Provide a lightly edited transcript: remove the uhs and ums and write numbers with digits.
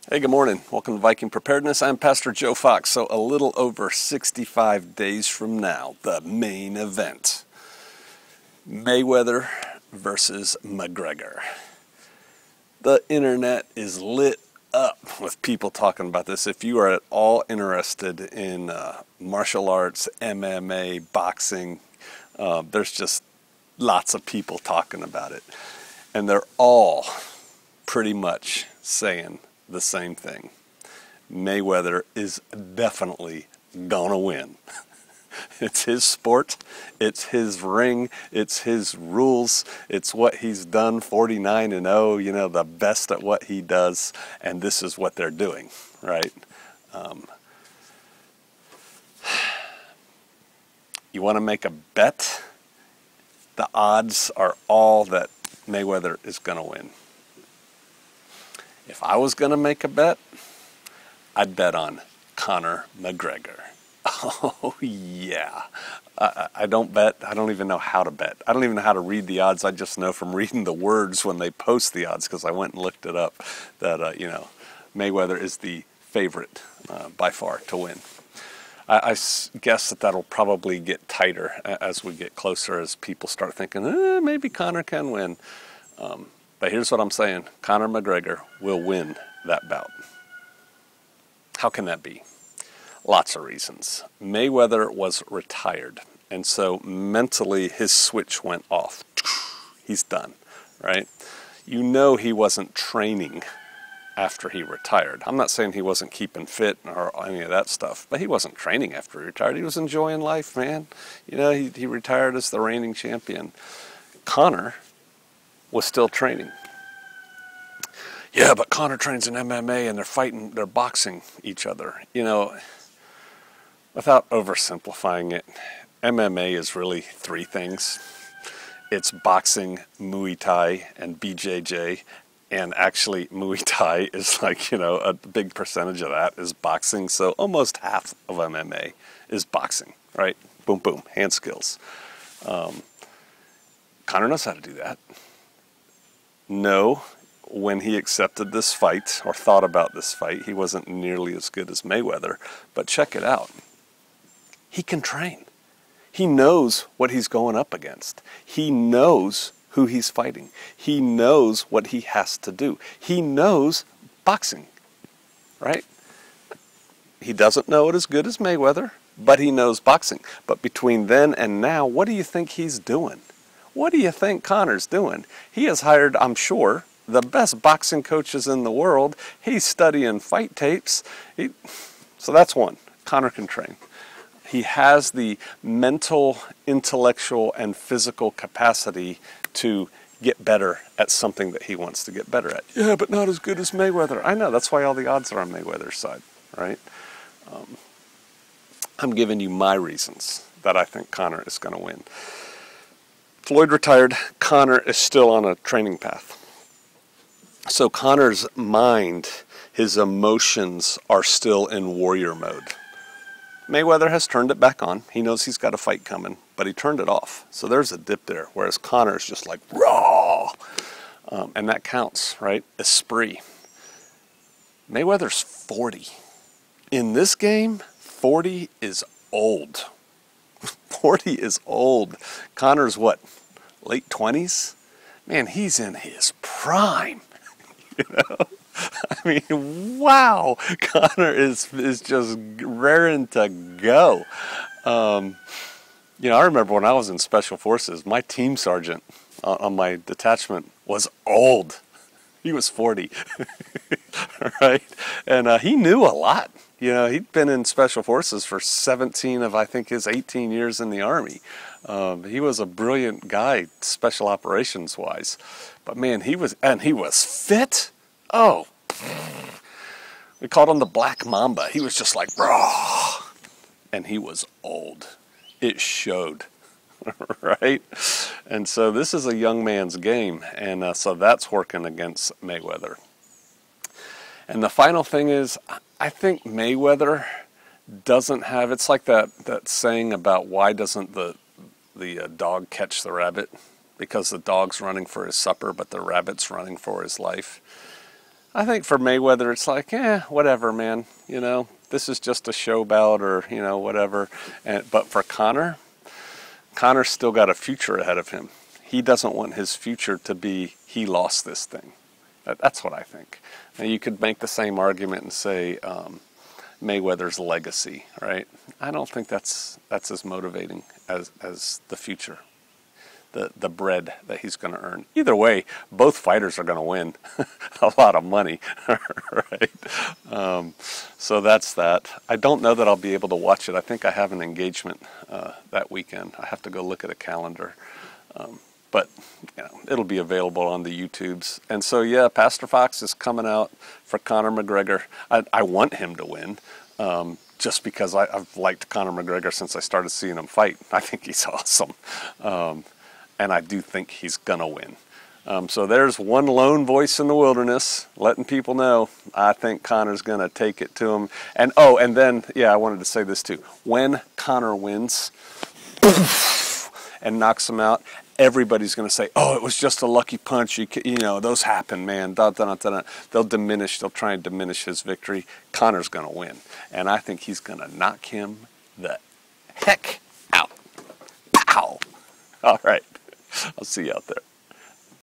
Hey, good morning. Welcome to Viking Preparedness. I'm Pastor Joe Fox. So a little over 65 days from now, the main event. Mayweather versus McGregor. The internet is lit up with people talking about this. If you are at all interested in martial arts, MMA, boxing, there's just lots of people talking about it. And they're all pretty much saying the same thing. Mayweather is definitely gonna win. It's his sport, it's his ring, it's his rules, it's what he's done, 49-0, you know, the best at what he does, and this is what they're doing, right? You want to make a bet? The odds are all that Mayweather is gonna win. If I was going to make a bet, I'd bet on Conor McGregor. Oh, yeah. I don't bet. I don't even know how to bet. I don't even know how to read the odds. I just know from reading the words when they post the odds, because I went and looked it up, that, Mayweather is the favorite by far to win. I guess that that'll probably get tighter as we get closer, as people start thinking, maybe Conor can win. But here's what I'm saying. Conor McGregor will win that bout. How can that be? Lots of reasons. Mayweather was retired, and so mentally his switch went off. He's done, right? You know he wasn't training after he retired. I'm not saying he wasn't keeping fit or any of that stuff, but he wasn't training after he retired. He was enjoying life, man. You know, he retired as the reigning champion. Conor was still training. Yeah, but Conor trains in MMA and they're boxing each other. You know, without oversimplifying it, MMA is really three things. It's boxing, Muay Thai, and BJJ. And actually, Muay Thai is like, a big percentage of that is boxing. So almost half of MMA is boxing, right? Boom, boom, hand skills. Conor knows how to do that. No, when he accepted this fight or thought about this fight, he wasn't nearly as good as Mayweather. But check it out. He can train. He knows what he's going up against. He knows who he's fighting. He knows what he has to do. He knows boxing, right? He doesn't know it as good as Mayweather, but he knows boxing. But between then and now, what do you think he's doing? What do you think Conor's doing? He has hired, I'm sure, the best boxing coaches in the world. He's studying fight tapes. So that's one. Conor can train. He has the mental, intellectual, and physical capacity to get better at something that he wants to get better at. Yeah, but not as good as Mayweather. I know, that's why all the odds are on Mayweather's side, right? I'm giving you my reasons that I think Conor is going to win. Floyd retired. Conor is still on a training path. So Conor's mind, his emotions are still in warrior mode. Mayweather has turned it back on. He knows he's got a fight coming, but he turned it off. So there's a dip there, whereas Conor's just like, raw. And that counts, right? Esprit. Mayweather's 40. In this game, 40 is old. 40 is old. Conor's what? Late 20s? Man, he's in his prime. I mean, wow. Conor is just raring to go. I remember when I was in Special Forces, my team sergeant on my detachment was old. He was 40, right? And he knew a lot. He'd been in Special Forces for 17 of, I think, his 18 years in the Army. He was a brilliant guy, special operations-wise. But man, he was fit. Oh, we called him the Black Mamba. He was just like, raw. And he was old. It showed, right? And so this is a young man's game. And so that's working against Mayweather. And the final thing is, I think Mayweather doesn't have, it's like that saying about why doesn't the dog catch the rabbit? Because the dog's running for his supper, but the rabbit's running for his life. I think for Mayweather, it's like, whatever, man. You know, this is just a show bout, or you know, whatever. But for Conor's still got a future ahead of him. He doesn't want his future to be he lost this thing. That's what I think. Now, you could make the same argument and say Mayweather's legacy, right? I don't think that's as motivating as the future, the bread that he's going to earn. Either way, both fighters are going to win a lot of money, right? So that's that. I don't know that I'll be able to watch it. I think I have an engagement that weekend. I have to go look at a calendar. But you know, it'll be available on the YouTubes. And so, yeah, Pastor Fox is coming out for Conor McGregor. I want him to win, just because I've liked Conor McGregor since I started seeing him fight. I think he's awesome. And I do think he's going to win. So there's one lone voice in the wilderness letting people know I think Conor's going to take it to him. And then, yeah, I wanted to say this too. When Conor wins and knocks him out, everybody's going to say, oh, it was just a lucky punch. You know, those happen, man. They'll try and diminish his victory. Conor's going to win. And I think he's going to knock him the heck out. Pow! All right. I'll see you out there.